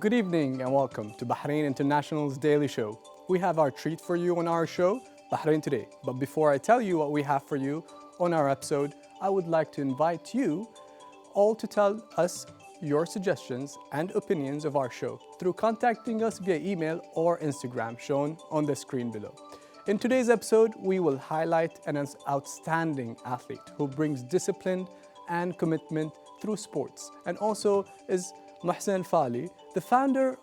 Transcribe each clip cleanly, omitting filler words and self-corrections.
Good evening and welcome to Bahrain International's Daily Show. We have our treat for you on our show, Bahrain Today. But before I tell you what we have for you on our episode, I would like to invite you all to tell us your suggestions and opinions of our show through contacting us via email or Instagram shown on the screen below. In today's episode, we will highlight an outstanding athlete who brings discipline and commitment through sports and also is Mohsen Fali, the founder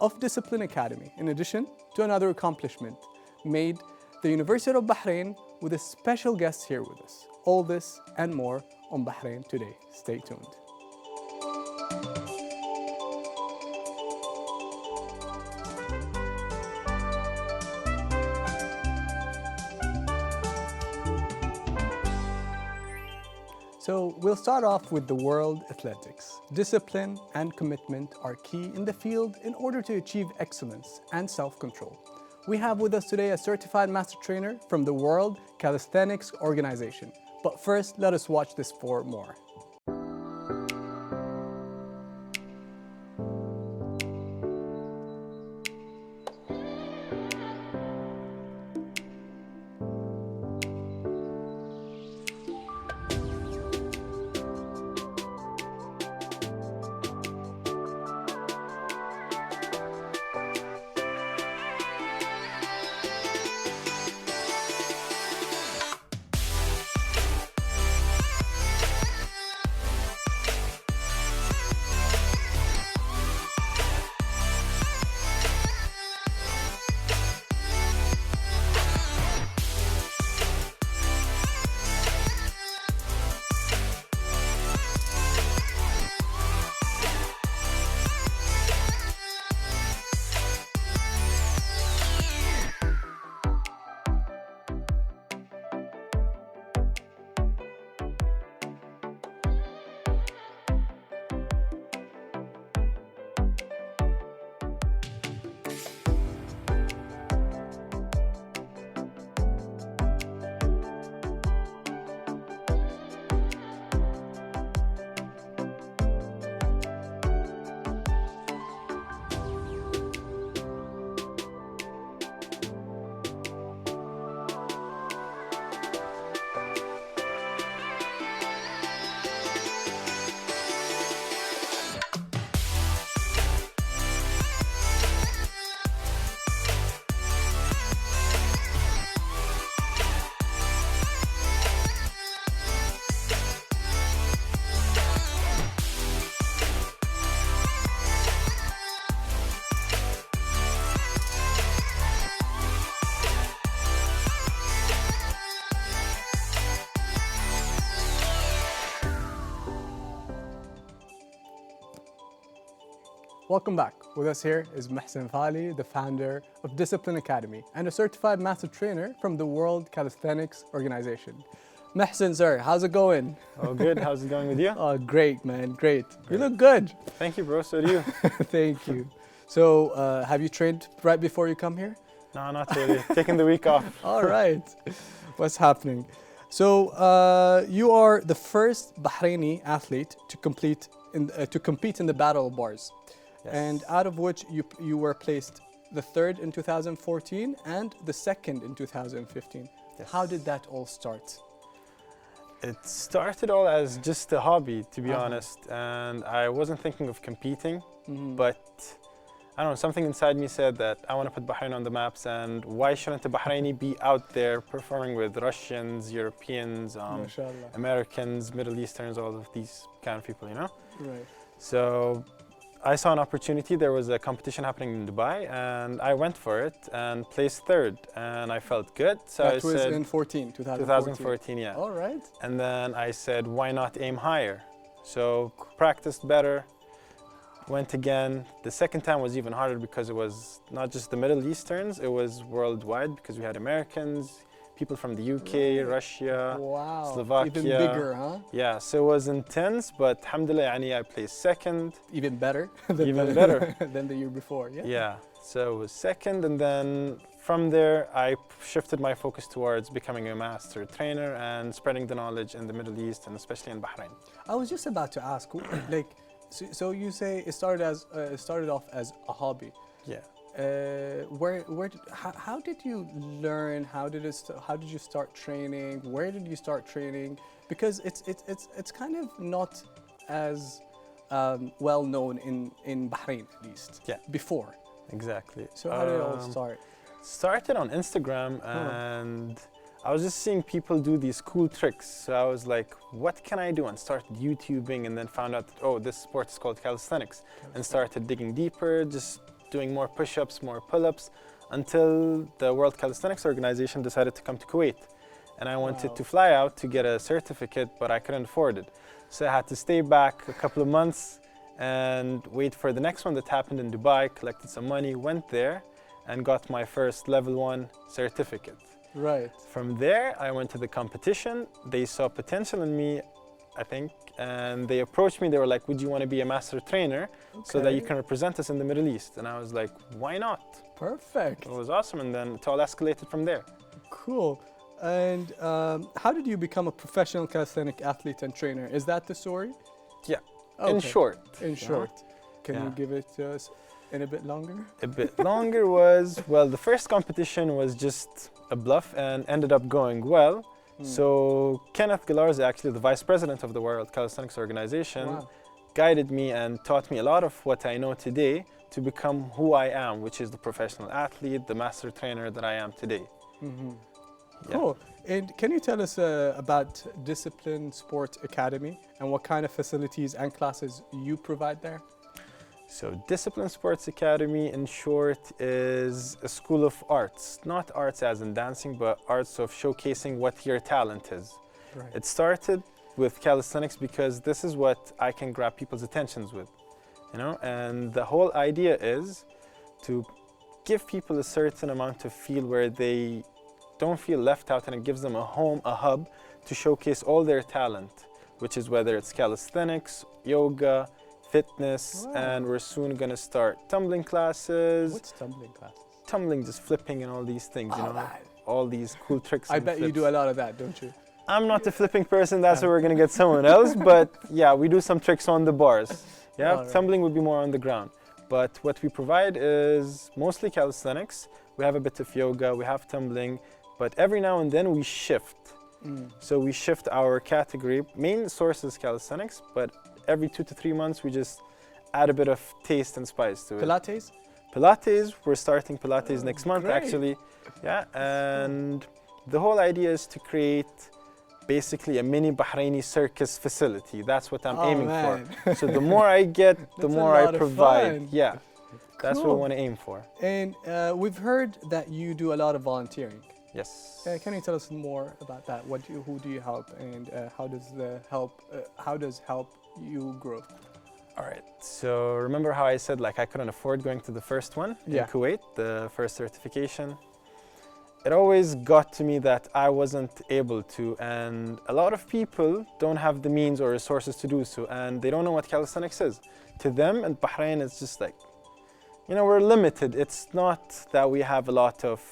of Discipline Academy, in addition to another accomplishment, made the University of Bahrain with a special guest here with us. All this and more on Bahrain Today. Stay tuned. So we'll start off with the world athletics. Discipline and commitment are key in the field in order to achieve excellence and self-control. We have with us today a certified master trainer from the World Calisthenics Organization. But first, let us watch this for more. Welcome back. With us here is Mohsen Fali, the founder of Discipline Academy and a certified master trainer from the World Calisthenics Organization. Mohsen, sir, how's it going? Oh, good. How's it going with you? Oh, great, man. Great. You look good. Thank you, bro. So do you. Thank you. So, have you trained right before you come here? No, not really. Taking the week off. All right. What's happening? So, you are the first Bahraini athlete to compete in the Battle of Bars. Yes. And out of which you were placed the third in 2014 and the second in 2015. Yes. How did that all start? It started all as just a hobby, to be honest. And I wasn't thinking of competing, but I don't know, something inside me said that I want to put Bahrain on the maps, and why shouldn't a Bahraini be out there performing with Russians, Europeans, Americans, Middle Easterns, all of these kind of people, you know? Right. So I saw an opportunity. There was a competition happening in Dubai, and I went for it and placed third, and I felt good. So that was in 2014, yeah. All right. And then I said, why not aim higher? So practiced better, went again. The second time was even harder because it was not just the Middle Easterns, it was worldwide because we had Americans, people from the UK, Russia, Slovakia. Even bigger, huh? Yeah, so it was intense, but alhamdulillah, I placed second. Even better? Even better. Than the year before, yeah? Yeah, so it was second, and then from there, I shifted my focus towards becoming a master trainer and spreading the knowledge in the Middle East and especially in Bahrain. I was just about to ask, like, So you say it started off as a hobby. Yeah. How did you learn? How did you start training? Where did you start training? Because it's kind of not as well known in Bahrain, at least. Yeah. Before. Exactly. So how did it all start? Started on Instagram, and I was just seeing people do these cool tricks. So I was like, what can I do? And started YouTubing, and then found out that, oh, this sport is called calisthenics. And started digging deeper, just doing more push-ups, more pull-ups, until the World Calisthenics Organization decided to come to Kuwait. And I wanted to fly out to get a certificate, but I couldn't afford it. So I had to stay back a couple of months and wait for the next one that happened in Dubai, collected some money, went there, and got my first level 1 certificate. Right. From there, I went to the competition. They saw potential in me, I think, and they approached me. They were like, would you want to be a master trainer so that you can represent us in the Middle East? And I was like, why not? Perfect. It was awesome, and then it all escalated from there. Cool. And how did you become a professional calisthenic athlete and trainer? Is that the story? Yeah. Okay. In short. In short. Can you give it to us in a bit longer? A bit longer was, well, the first competition was just a bluff and ended up going well. So Kenneth Galarza, actually the vice president of the World Calisthenics Organization, guided me and taught me a lot of what I know today to become who I am, which is the professional athlete, the master trainer that I am today. Cool. And can you tell us about Discipline Sports Academy and what kind of facilities and classes you provide there? So Discipline Sports Academy, in short, is a school of arts. Not arts as in dancing, but arts of showcasing what your talent is. Right. It started with calisthenics because this is what I can grab people's attentions with, you know? And the whole idea is to give people a certain amount of feel where they don't feel left out, and it gives them a home, a hub to showcase all their talent, which is whether it's calisthenics, yoga, fitness, and we're soon gonna start tumbling classes. What's tumbling classes? Tumbling, just flipping and all these things, you know, all these cool tricks. I bet you do a lot of that, don't you? I'm not the flipping person, that's where we're gonna get someone else, but yeah, we do some tricks on the bars. Yeah, tumbling would be more on the ground. But what we provide is mostly calisthenics. We have a bit of yoga, we have tumbling, but every now and then we shift. So we shift our category. Main source is calisthenics, but every 2 to 3 months we just add a bit of taste and spice to it. Pilates? Pilates, we're starting Pilates next month, great. actually. Yeah, and the whole idea is to create basically a mini Bahraini circus facility. That's what I'm aiming for. So the more I get, the more I provide. Yeah, that's what we want to aim for. And we've heard that you do a lot of volunteering. Yes. Can you tell us more about that? Who do you help, and how does help you grow? All right. So remember how I said like I couldn't afford going to the first one in Kuwait, the first certification? It always got to me that I wasn't able to, and a lot of people don't have the means or resources to do so, and they don't know what calisthenics is. To them in Bahrain, it's just like, you know, we're limited. It's not that we have a lot of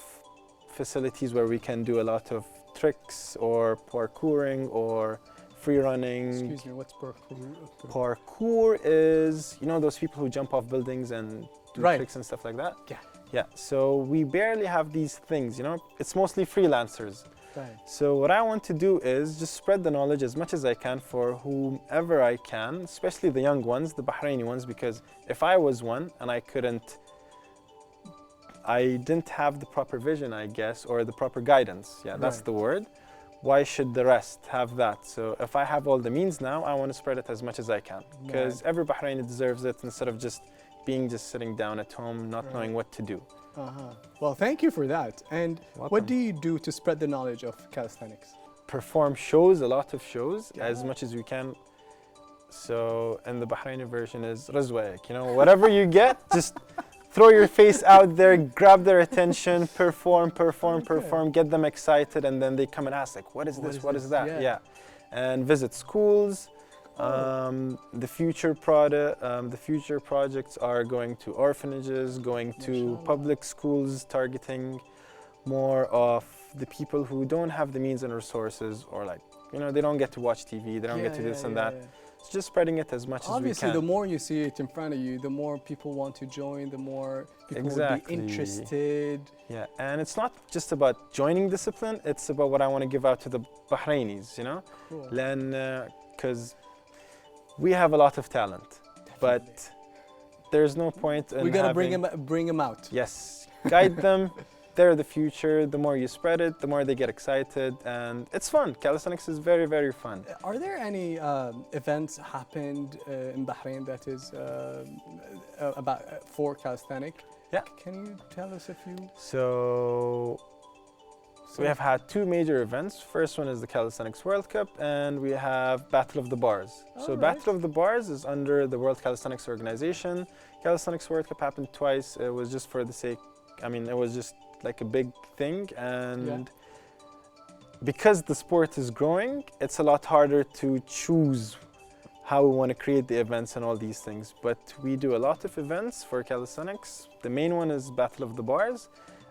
facilities where we can do a lot of tricks or parkouring or free running. Excuse me, what's parkour? Parkour is, you know, those people who jump off buildings and do tricks and stuff like that? Yeah. Yeah, so we barely have these things, you know, it's mostly freelancers. Right. So what I want to do is just spread the knowledge as much as I can for whomever I can, especially the young ones, the Bahraini ones, because if I was one and I didn't have the proper vision, I guess, or the proper guidance, that's the word, why should the rest have that? So if I have all the means now, I want to spread it as much as I can, because every Bahraini deserves it, instead of just sitting down at home, not knowing what to do. Well, thank you for that. And what do you do to spread the knowledge of calisthenics? Perform shows, a lot of shows, as much as we can. So, and the Bahraini version is razwaik, you know, whatever you get, just throw your face out there, grab their attention, perform, get them excited, and then they come and ask, like, what is this, what is that? Yeah. And visit schools. The future projects are going to orphanages, going to public schools, targeting more of the people who don't have the means and resources, or like, you know, they don't get to watch TV, they don't get to do this and that. It's just spreading it as much Obviously, as we the can. more you see it in front of you, the more people want to join, the more people will be Exactly. interested. Yeah, and it's not just about joining discipline, it's about what I want to give out to the Bahrainis, you know? Cool. Because we have a lot of talent, but there's no point in We gotta having... bring them out. Yes, guide them. They're the future. The more you spread it, the more they get excited, and it's fun. Calisthenics is very, very fun. Are there any events happened in Bahrain that is about for calisthenic? Yeah. Can you tell us a few? So we have had two major events. First one is the Calisthenics World Cup, and we have Battle of the Bars. So All right. Battle of the Bars is under the World Calisthenics Organization. Calisthenics World Cup happened twice. It was just for the sake, it was just like a big thing, and because the sport is growing, it's a lot harder to choose how we want to create the events and all these things. But we do a lot of events for calisthenics. The main one is Battle of the Bars,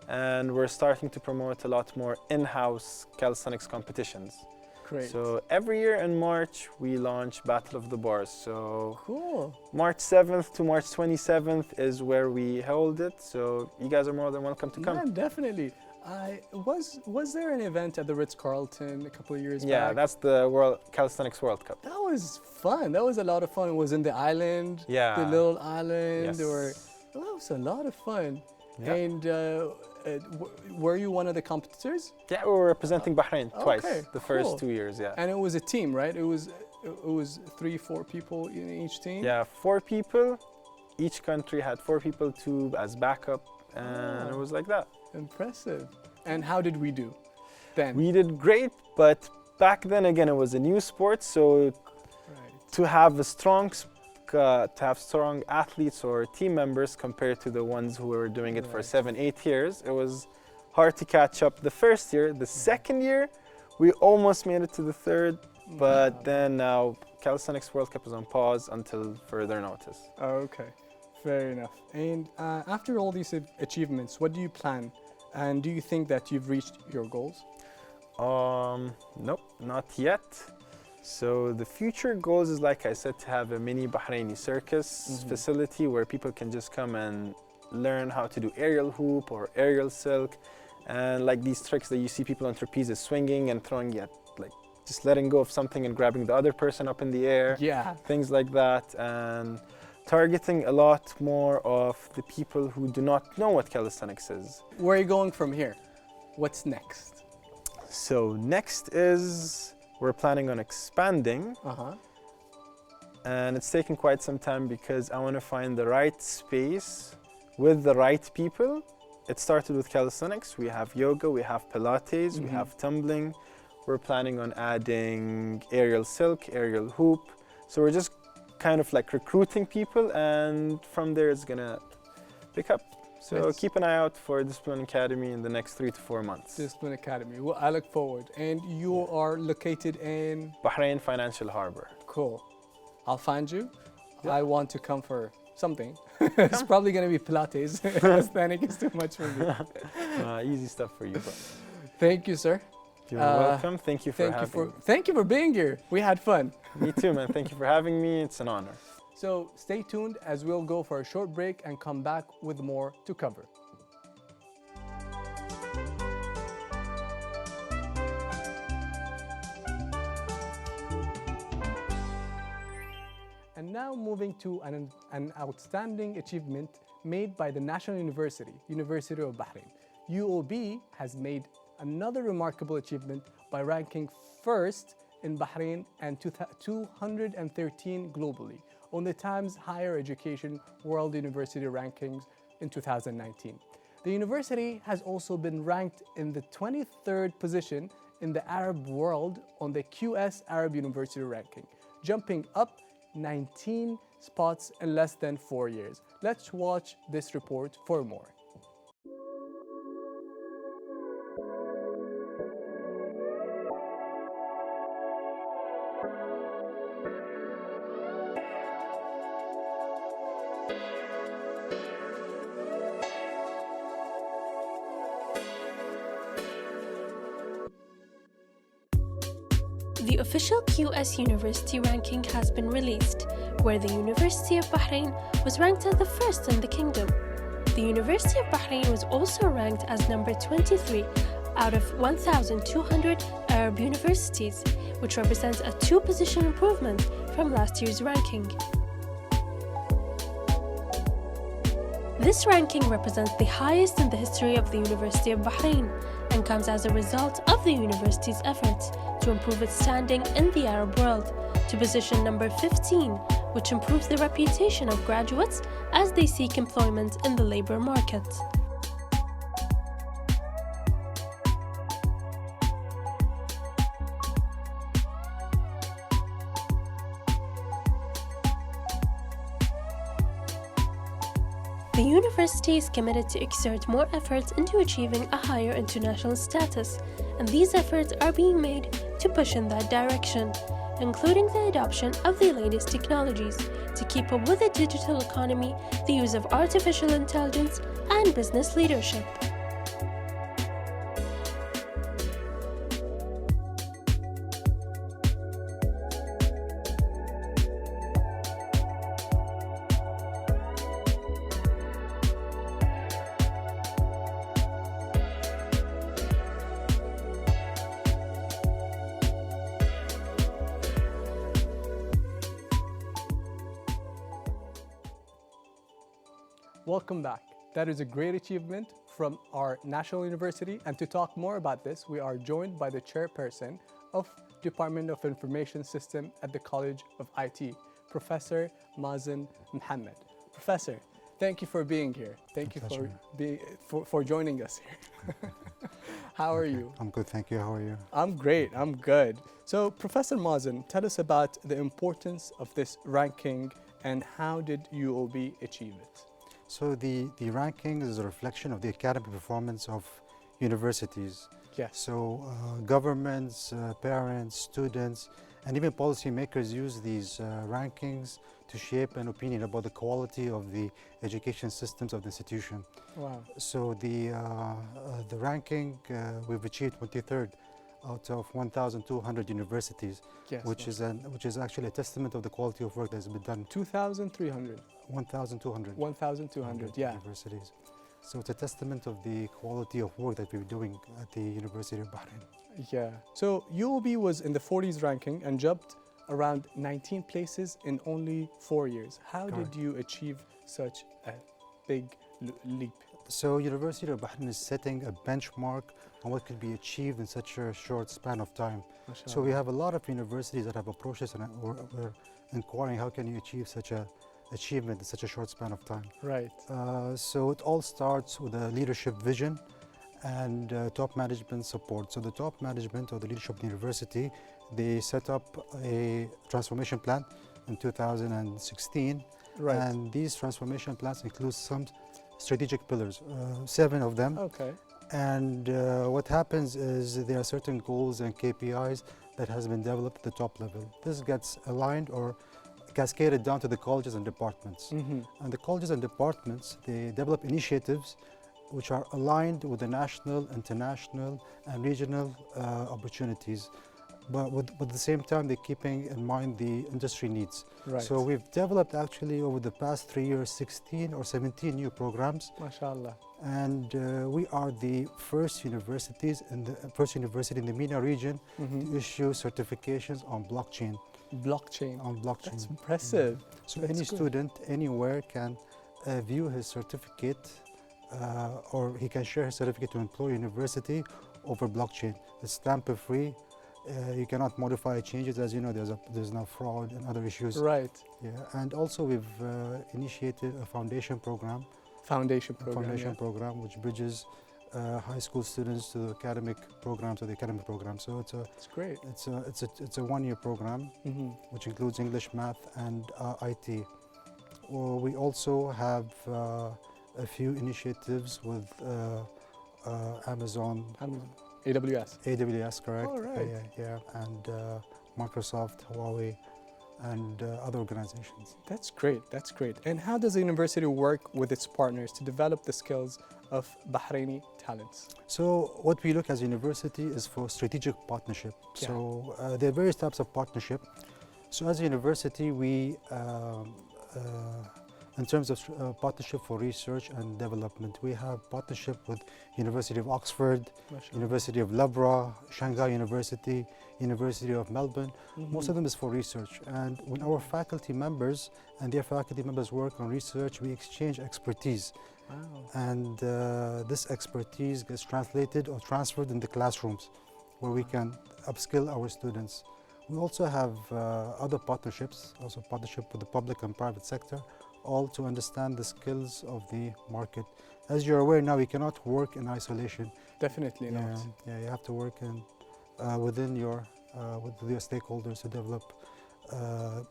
and we're starting to promote a lot more in-house calisthenics competitions. Great. So every year in March, we launch Battle of the Bars. So Cool. March 7th to March 27th is where we hold it. So you guys are more than welcome to come. Yeah, definitely. Was there an event at the Ritz-Carlton a couple of years back? Yeah, that's the World Calisthenics World Cup. That was fun. That was a lot of fun. It was in the island, Yeah. the little island. Yes. That was a lot of fun. Yeah. And were you one of the competitors? Yeah, we were representing Bahrain twice, Okay, the first cool. 2 years, yeah. And it was a team, right? It was 3-4 people in each team. Yeah, 4 people. Each country had 4 people as backup, and it was like that. Impressive. And how did we do then? We did great, but back then, again, it was a new sport, so Right. to have strong athletes or team members compared to the ones who were doing it for Right. 7-8 years, it was hard to catch up the first year. The second year, we almost made it to the third, but then now Calisthenics World Cup is on pause until further notice. Okay, fair enough. And after all these achievements, what do you plan? And do you think that you've reached your goals? Nope, not yet. So the future goals is, like I said, to have a mini Bahraini circus facility where people can just come and learn how to do aerial hoop or aerial silk, and like these tricks that you see people on trapezes swinging and throwing, like just letting go of something and grabbing the other person up in the air. Yeah. Things like that, and targeting a lot more of the people who do not know what calisthenics is. Where are you going from here? What's next? So next is we're planning on expanding, and it's taken quite some time because I want to find the right space with the right people. It started with calisthenics. We have yoga, we have Pilates, we have tumbling. We're planning on adding aerial silk, aerial hoop. So we're just kind of like recruiting people, and from there it's gonna pick up. So Yes. keep an eye out for Discipline Academy in the next 3 to 4 months. Discipline Academy. Well, I look forward. And you are located in? Bahrain Financial Harbor. Cool. I'll find you. Yeah. I want to come for something. It's probably going to be Pilates. Calisthenics is too much for me. Easy stuff for you, bro. Thank you, sir. You're welcome. Thank you for having me. Thank you for being here. We had fun. Me too, man. Thank you for having me. It's an honor. So stay tuned as we'll go for a short break and come back with more to cover. And now moving to an outstanding achievement made by the National University, University of Bahrain. UOB has made another remarkable achievement by ranking first in Bahrain and 213 globally on the Times Higher Education World University Rankings in 2019. The university has also been ranked in the 23rd position in the Arab world on the QS Arab University Ranking, jumping up 19 spots in less than 4 years. Let's watch this report for more. The official QS University ranking has been released, where the University of Bahrain was ranked as the first in the kingdom. The University of Bahrain was also ranked as number 23 out of 1,200 Arab universities, which represents a 2-position improvement from last year's ranking. This ranking represents the highest in the history of the University of Bahrain and comes as a result of the university's efforts to improve its standing in the Arab world to position number 15, which improves the reputation of graduates as they seek employment in the labor market. The university is committed to exert more efforts into achieving a higher international status, and these efforts are being made to push in that direction, including the adoption of the latest technologies to keep up with the digital economy, the use of artificial intelligence, and business leadership. Welcome back. That is a great achievement from our national university. And to talk more about this, we are joined by the chairperson of Department of Information System at the College of IT, Professor Mazen Mohammed. Professor, thank you for being here. Thank you for joining us here. How are you? I'm good, thank you. How are you? I'm great, I'm good. So Professor Mazen, tell us about the importance of this ranking and how did UOB achieve it? So the ranking is a reflection of the academic performance of universities. Yes. So governments, parents, students, and even policymakers use these rankings to shape an opinion about the quality of the education systems of the institution. Wow. So the ranking, we've achieved 23rd out of 1,200 universities, Yes, which is actually a testament of the quality of work that has been done. 2,300. 1,200. 1,200, yeah. Universities. So it's a testament of the quality of work that we're doing at the University of Bahrain. Yeah. So UOB was in the 40s ranking and jumped around 19 places in only 4 years. How Correct. did you achieve such a big leap? So University of Bahrain is setting a benchmark on what could be achieved in such a short span of time. So we have a lot of universities that have approached us and we're inquiring how can you achieve such a achievement in such a short span of time. Right. So it all starts with a leadership vision and top management support. So the top management or the leadership of the university, they set up a transformation plan in 2016. Right. And these transformation plans include some strategic pillars, 7 of them. Okay. And what happens is there are certain goals and KPIs that has been developed at the top level. This gets aligned or cascaded down to the colleges and departments. Mm-hmm. And the colleges and departments, they develop initiatives which are aligned with the national, international, and regional opportunities. But at the same time, they're keeping in mind the industry needs. Right. So we've developed actually over the past 3 years, 16 or 17 new programs. MashaAllah. And we are the first university in the MENA region to issue certifications on blockchain. Blockchain. That's impressive. So That's any good. student anywhere can view his certificate or he can share his certificate to employ university over blockchain. It's tamper-free. You cannot modify changes. As you know, there's now fraud and other issues. Right. Yeah, and also we've initiated a foundation program. Foundation program. Program which bridges high school students to the academic programs So It's great. it's a 1-year program which includes English, math, and IT. We also have a few initiatives with Amazon. AWS. AWS, correct? Oh, right. Yeah, and Microsoft, Huawei, and other organizations. That's great. That's great. And how does the university work with its partners to develop the skills of Bahraini talents? So what we look as a university is for strategic partnership. Yeah. So there are various types of partnership. So as a university, we, in terms of partnership for research and development, we have partnership with University of Oxford, Mashallah. University of Labra, Shanghai University, University of Melbourne. Most of them is for research. And when our faculty members and their faculty members work on research, we exchange expertise. Wow. And this expertise gets translated or transferred in the classrooms where we can upskill our students. We also have other partnerships, also partnership with the public and private sector, all to understand the skills of the market. As you're aware now, we cannot work in isolation. Definitely not. Yeah, you have to work in, within your, with your stakeholders to develop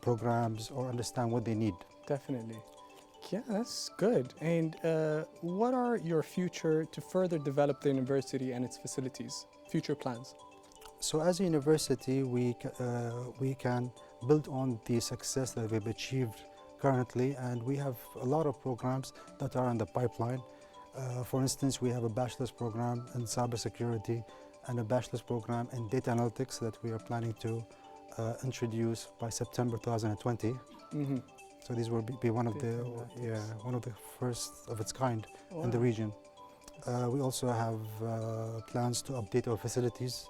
programs or understand what they need. Definitely. Yeah, that's good. And what are your future to further develop the university and its facilities? Future plans? So as a university, we can build on the success that we've achieved currently, and we have a lot of programs that are in the pipeline. For instance, we have a bachelor's program in cybersecurity and a bachelor's program in data analytics that we are planning to introduce by September 2020. So these will be one of the first of its kind in the region. We also have plans to update our facilities.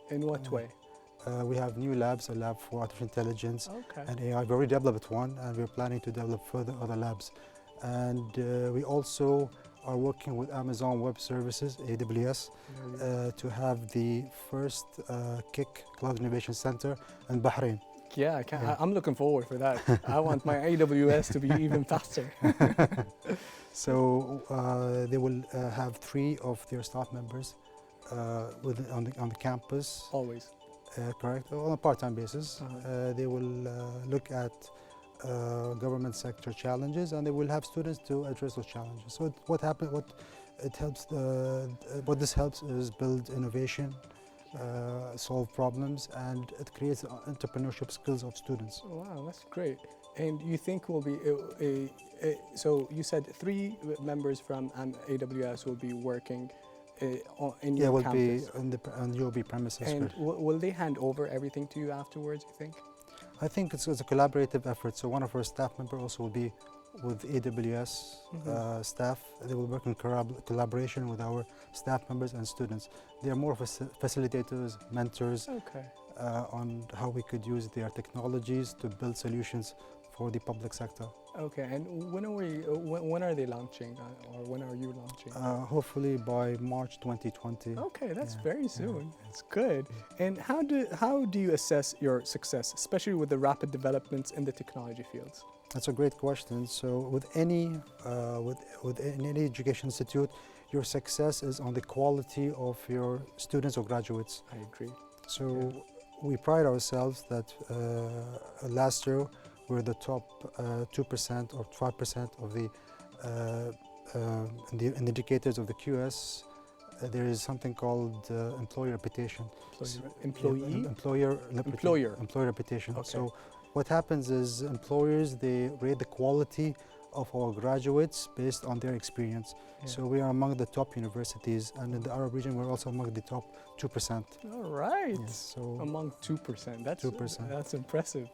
In what way? We have new labs, a lab for artificial intelligence and AI. We've already developed one, and we're planning to develop further other labs. And we also are working with Amazon Web Services, AWS, to have the first KIC Cloud Innovation Center in Bahrain. Yeah, I'm looking forward for that. I want my AWS to be even faster. So they will have 3 of their staff members on the campus. Always. Correct, on a part-time basis. They will look at government sector challenges, and they will have students to address those challenges. So what this helps is build innovation, solve problems, and it creates entrepreneurship skills of students. Wow, that's great. And you think will be so you said 3 members from AWS will be working in your campus. Will be on the UOB premises. And will they hand over everything to you afterwards, you think? I think it's a collaborative effort. So one of our staff members also will be with AWS staff. They will work in collaboration with our staff members and students. They are more of facilitators, mentors on how we could use their technologies to build solutions for the public sector. Okay, and when are they launching, or when are you launching? Hopefully by March 2020. Okay, that's very soon. That's good. And how do you assess your success, especially with the rapid developments in the technology fields? That's a great question. So with any education institute, your success is on the quality of your students or graduates. I agree. So we pride ourselves that last year we're the top 2% or 5% of the indicators of the QS. There is something called employer reputation. Employer reputation. Okay. So what happens is employers, they rate the quality of our graduates based on their experience. So we are among the top universities, and in the Arab region we're also among the top 2%. All right. Yes, so among 2%. That's 2%. That's impressive.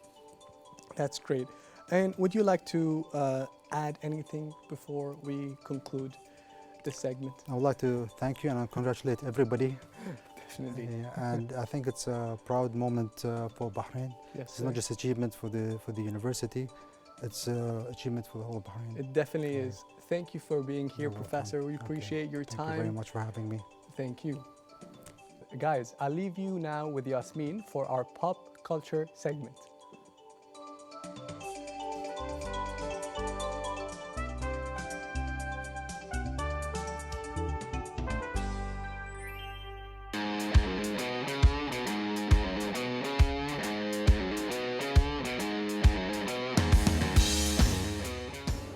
That's great. And would you like to add anything before we conclude this segment? I would like to thank you and congratulate everybody. Definitely. And I think it's a proud moment for Bahrain. Yes, it's not just achievement for the university, it's an achievement for the whole Bahrain. It definitely is. Thank you for being here, Professor. We appreciate your time. Thank you very much for having me. Thank you. Guys, I'll leave you now with Yasmin for our pop culture segment.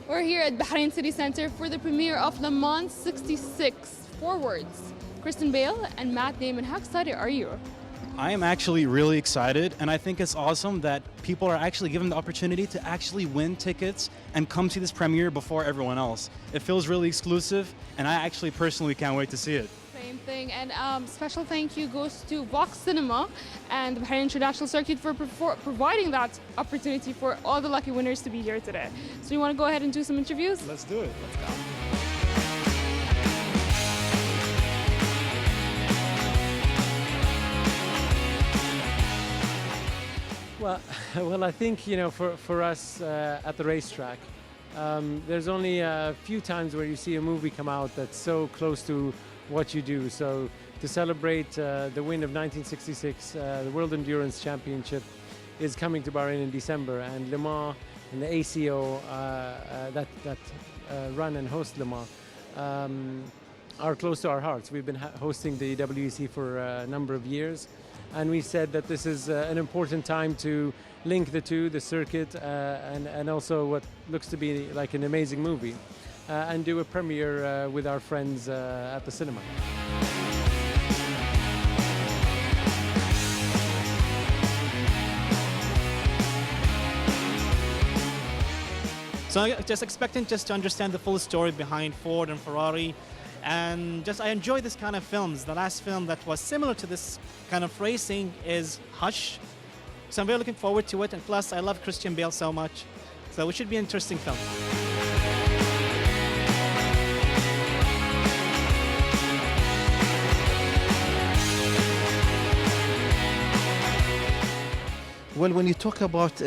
We're here at Bahrain City Center for the premiere of Le Mans 66 Forwards. Kristen Bale and Matt Damon, how excited are you? I am actually really excited, and I think it's awesome that people are actually given the opportunity to actually win tickets and come see this premiere before everyone else. It feels really exclusive, and I actually personally can't wait to see it. Same thing. And special thank you goes to Vox Cinema and the Bahrain International Circuit for providing that opportunity for all the lucky winners to be here today. So you want to go ahead and do some interviews? Let's do it. Let's go. Well, I think, for us at the racetrack, there's only a few times where you see a movie come out that's so close to what you do. So to celebrate the win of 1966, the World Endurance Championship is coming to Bahrain in December, and Le Mans and the ACO that run and host Le Mans are close to our hearts. We've been hosting the WEC for a number of years, and we said that this is an important time to link the two, the circuit and also what looks to be like an amazing movie, and do a premiere with our friends at the cinema. So I'm just expecting just to understand the full story behind Ford and Ferrari, and I enjoy this kind of films. The last film that was similar to this kind of racing is Hush. So I'm very looking forward to it, and plus I love Christian Bale so much. So it should be an interesting film. Well, when you talk about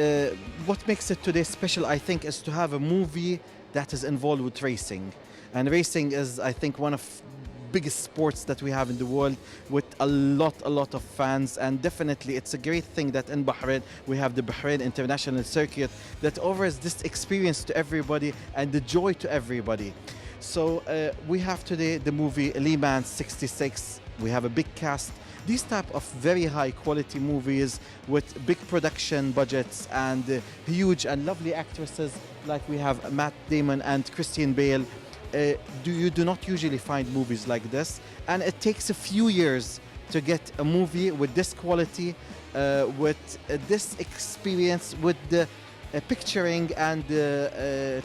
what makes it today special, I think, is to have a movie that is involved with racing. And racing is, I think, one of biggest sports that we have in the world, with a lot of fans. And definitely it's a great thing that in Bahrain we have the Bahrain International Circuit that offers this experience to everybody and the joy to everybody. So we have today the movie Le Mans 66. We have a big cast. These type of very high quality movies with big production budgets and huge and lovely actresses like we have Matt Damon and Christian Bale. You do not usually find movies like this, and it takes a few years to get a movie with this quality, with this experience, with the picturing and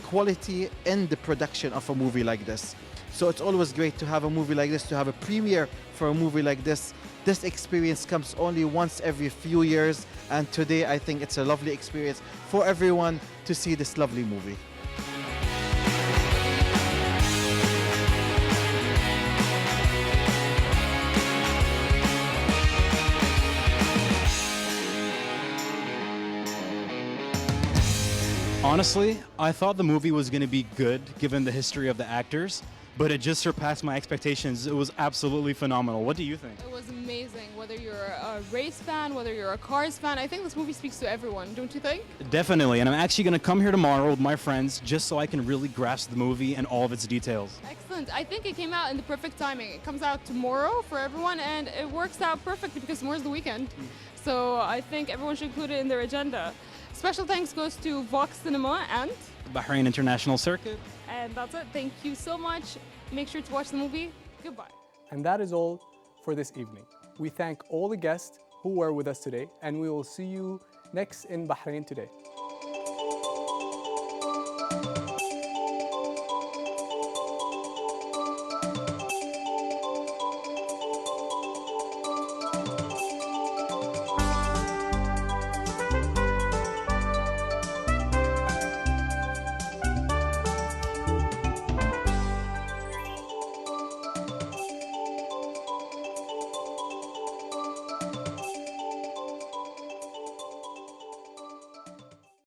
quality in the production of a movie like this. So it's always great to have a movie like this, to have a premiere for a movie like this. This experience comes only once every few years, and today I think it's a lovely experience for everyone to see this lovely movie. Honestly, I thought the movie was going to be good given the history of the actors, but it just surpassed my expectations. It was absolutely phenomenal. What do you think? It was amazing. Whether you're a race fan, whether you're a Cars fan, I think this movie speaks to everyone, don't you think? Definitely, and I'm actually going to come here tomorrow with my friends just so I can really grasp the movie and all of its details. Excellent. I think it came out in the perfect timing. It comes out tomorrow for everyone, and it works out perfectly because tomorrow's the weekend. So I think everyone should include it in their agenda. Special thanks goes to Vox Cinema and Bahrain International Circuit. And that's it. Thank you so much. Make sure to watch the movie. Goodbye. And that is all for this evening. We thank all the guests who were with us today, and we will see you next in Bahrain Today.